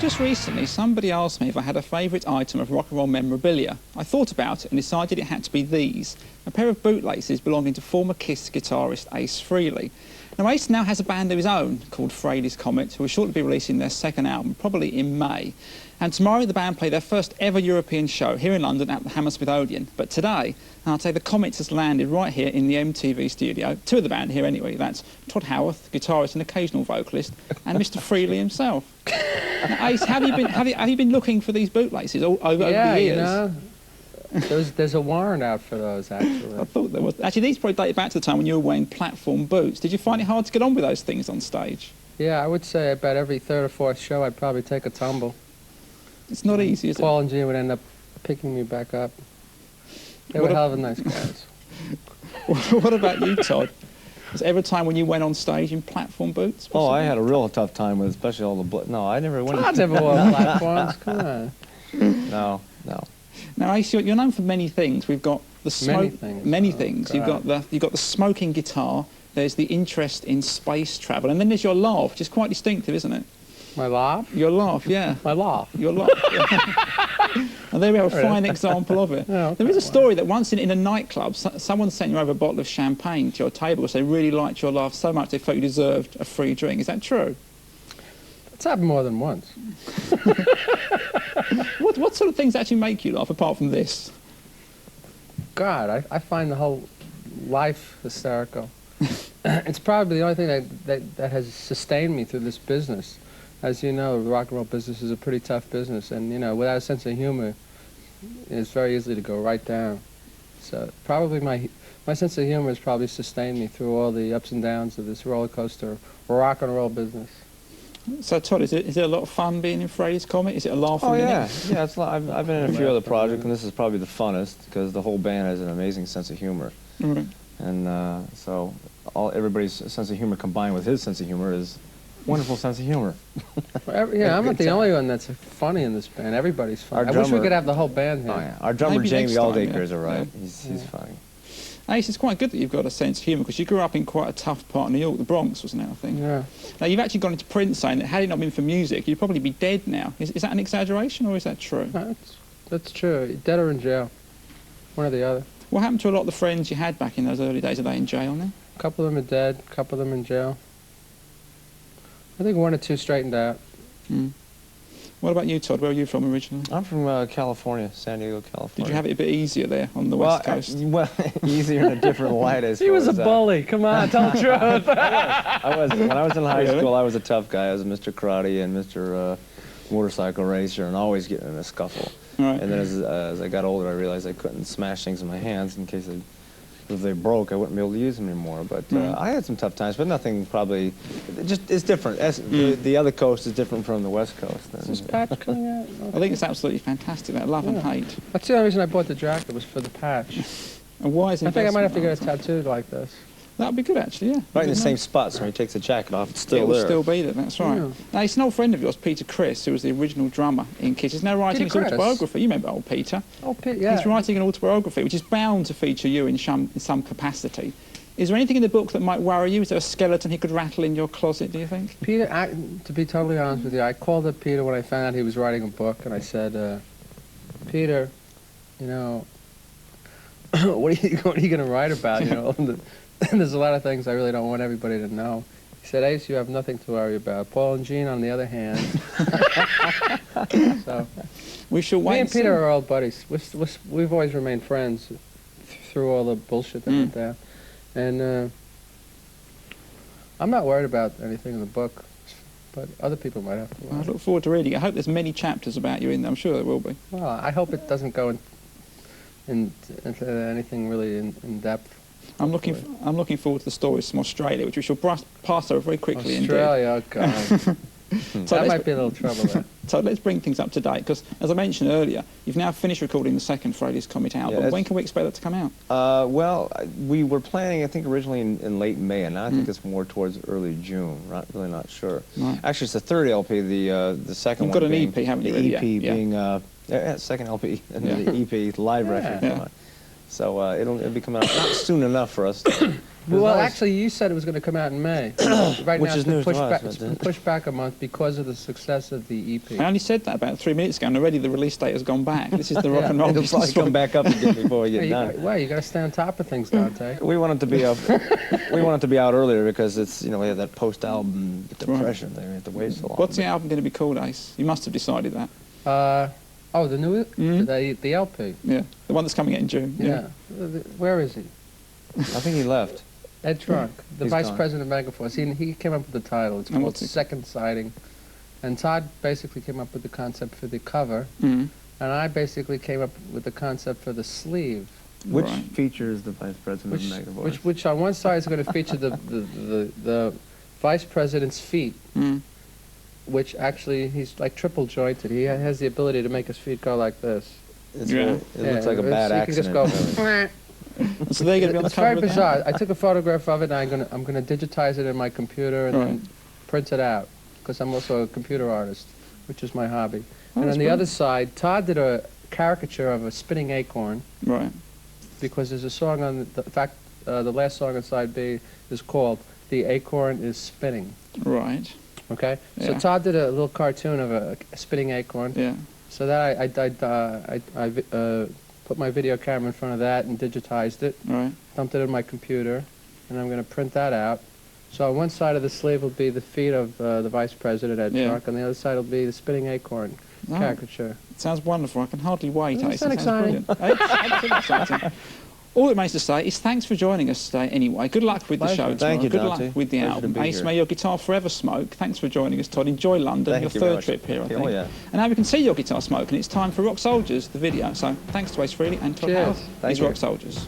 just recently, somebody asked me if I had a favourite item of rock and roll memorabilia. I thought about it and decided it had to be these, a pair of bootlaces belonging to former Kiss guitarist Ace Frehley. Now, Ace now has a band of his own called Frehley's Comet, who will shortly be releasing their second album, probably in May. And tomorrow the band play their first ever European show here in London at the Hammersmith Odeon. But today, I'll say the Comet has landed right here in the MTV studio. Two of the band here anyway. That's Tod Howarth, guitarist and occasional vocalist, and Mr. Frehley himself. Now, Ace, have you been looking for these bootlaces over the years? You know, there's a warrant out for those, actually. I thought there was. Actually, these probably date back to the time when you were wearing platform boots. Did you find it hard to get on with those things on stage? Yeah, I would say about every third or fourth show I'd probably take a tumble. It's not easy, is it? Paul and Gene would end up picking me back up. They were hell of a nice guys. What about you, Todd? Was there ever a time when you went on stage in platform boots? Oh, I had a real tough time with especially all the blood. No, I never went. I never wore platforms. Come on. No. Now, Ace, you're known for many things. We've got the smoke. Many things. You've got the smoking guitar. There's the interest in space travel, and then there's your laugh, which is quite distinctive, isn't it? My laugh? Your laugh, yeah. My laugh. Your laugh. Yeah. And there we have a fine example of it. Yeah, okay. There is a story that once in a nightclub, someone sent you over a bottle of champagne to your table because they really liked your laugh so much they felt you deserved a free drink. Is that true? It's happened more than once. What sort of things actually make you laugh, apart from this? God, I find the whole life hysterical. It's probably the only thing that has sustained me through this business. As you know, the rock and roll business is a pretty tough business, and, you know, without a sense of humor, it's very easy to go right down. So probably my sense of humor has probably sustained me through all the ups and downs of this roller coaster rock and roll business. So, Todd, is it a lot of fun being in Frehley's Comet? Is it a laugh? Oh, yeah. Yeah, it's I've been in a few other projects, and this is probably the funnest, because the whole band has an amazing sense of humor. Right. And so everybody's sense of humor combined with his sense of humor is wonderful sense of humor. Yeah, I'm not the only one that's funny in this band. Everybody's funny. I wish we could have the whole band here. Oh, yeah. Our drummer, Jamie Aldaker, is all right. Yeah. He's funny. Ace, it's quite good that you've got a sense of humour, because you grew up in quite a tough part of New York, the Bronx, wasn't it, I think? Yeah. Now, you've actually gone into print saying that had it not been for music, you'd probably be dead now. Is that an exaggeration, or is that true? No, that's true. Dead or in jail. One or the other. What happened to a lot of the friends you had back in those early days? Are they in jail now? A couple of them are dead, a couple of them in jail. I think one or two straightened out. Mm. What about you, Todd? Where are you from originally? I'm from California, San Diego, California. Did you have it a bit easier there on the West Coast? Well, easier in a different light. He was a bully. Come on, tell the truth. I was. When I was in high school, I was a tough guy. I was a Mr. Karate and Mr. Motorcycle Racer, and always getting in a scuffle. Right. And then as I got older, I realized I couldn't smash things in my hands in case if they broke, I wouldn't be able to use them anymore. But I had some tough times, but nothing probably. It's different. The other coast is different from the West Coast. Is this patch coming out? Okay. I think it's absolutely fantastic, that love and hate. That's the only reason I bought the jacket, was for the patch. And why is it? I think I might have to get a tattoo like this. That would be good, actually, yeah. Right in the same spot, so when he takes the jacket off, it's still there. It will still be there, that's right. Yeah. Now, it's an old friend of yours, Peter Criss, who was the original drummer in Kiss. He's now writing his autobiography. You remember old Peter? Oh, Peter, yeah. He's writing an autobiography, which is bound to feature you in some capacity. Is there anything in the book that might worry you? Is there a skeleton he could rattle in your closet, do you think? Peter, to be totally honest with you, I called up Peter when I found out he was writing a book, and I said, Peter, you know, what are you going to write about, you know? And there's a lot of things I really don't want everybody to know. He said, Ace, you have nothing to worry about. Paul and Gene, on the other hand. So, we shall wait. Me and Peter are old buddies. We've always remained friends through all the bullshit that went down. And I'm not worried about anything in the book, but other people might have to worry. I look forward to reading it. I hope there's many chapters about you in there. I'm sure there will be. Well, I hope it doesn't go into anything really in depth. I'm looking forward to the stories from Australia, which we shall pass over very quickly. Australia, oh God. So that might be a little trouble there. So let's bring things up to date, because as I mentioned earlier, you've now finished recording the second Frehley's Comet album. When can we expect that to come out? Well, we were planning, I think, originally in late May, and now I think it's more towards early June. Really not sure. Right. Actually, it's the third LP. The second You've one. got an EP, haven't you? The EP being second LP and the EP live record. So it'll be coming out not soon enough for us to Well, nice. actually, you said it was going to come out in May. Right Which now, is news to us, it's but, been pushed back a month because of the success of the EP. I only said that about 3 minutes ago, and already the release date has gone back. This is the rock and roll It'll business. probably come back up again before we get done. Well, you got to stay on top of things, Dante. We want it to be up. We want it to be out earlier because it's, we have that post-album depression thing. We have to wait so long. What's the album going to be called, Ace? You must have decided that. Oh, the new, the LP. Yeah, the one that's coming out in June. Yeah. Where is he? I think he left. Ed Trunk, the He's vice gone. president of Megaforce. He came up with the title. It's And called what's it? Second Sighting. And Todd basically came up with the concept for the cover. Mm. And I basically came up with the concept for the sleeve. Which Right. features the vice president of Megaforce? Which on one side is going to feature the vice president's feet, which actually he's like triple jointed. He has the ability to make his feet go like this. It's Yeah. really, it looks like a bad so accident. You can just go. really. So they're going to be on the It's cover very of that? bizarre. I took a photograph of it, and I'm gonna digitize it in my computer and then print it out, because I'm also a computer artist, which is my hobby. And that's on the other side, Todd did a caricature of a spinning acorn, Right. because there's a song on the last song on side B is called "The Acorn Is Spinning." Right. Okay, so Yeah. Todd did a little cartoon of a spinning acorn. Yeah. So that I put my video camera in front of that and digitized it, Right. dumped it in my computer, and I'm going to print that out. So on one side of the sleeve will be the feet of the vice president, Ed Yeah. Trunk, and the other side will be the spinning acorn Oh, caricature. it sounds wonderful. I can hardly wait. Doesn't Ace. that It sounds exciting? brilliant. Absolutely exciting. All it remains to say is thanks for joining us today anyway. Good luck with the Pleasure. show tomorrow. Thank you, Good Dante. luck with the Pleasure to album. be Ace, here. may your guitar forever smoke. Thanks for joining us, Todd. Enjoy London, Thank your you very third much. trip here, I Oh, think. yeah. And now we can see your guitar smoke, and it's time for Rock Soldiers, the video. So thanks to Ace Frehley and Todd Cheers. Howarth. Thank These you. Rock Soldiers.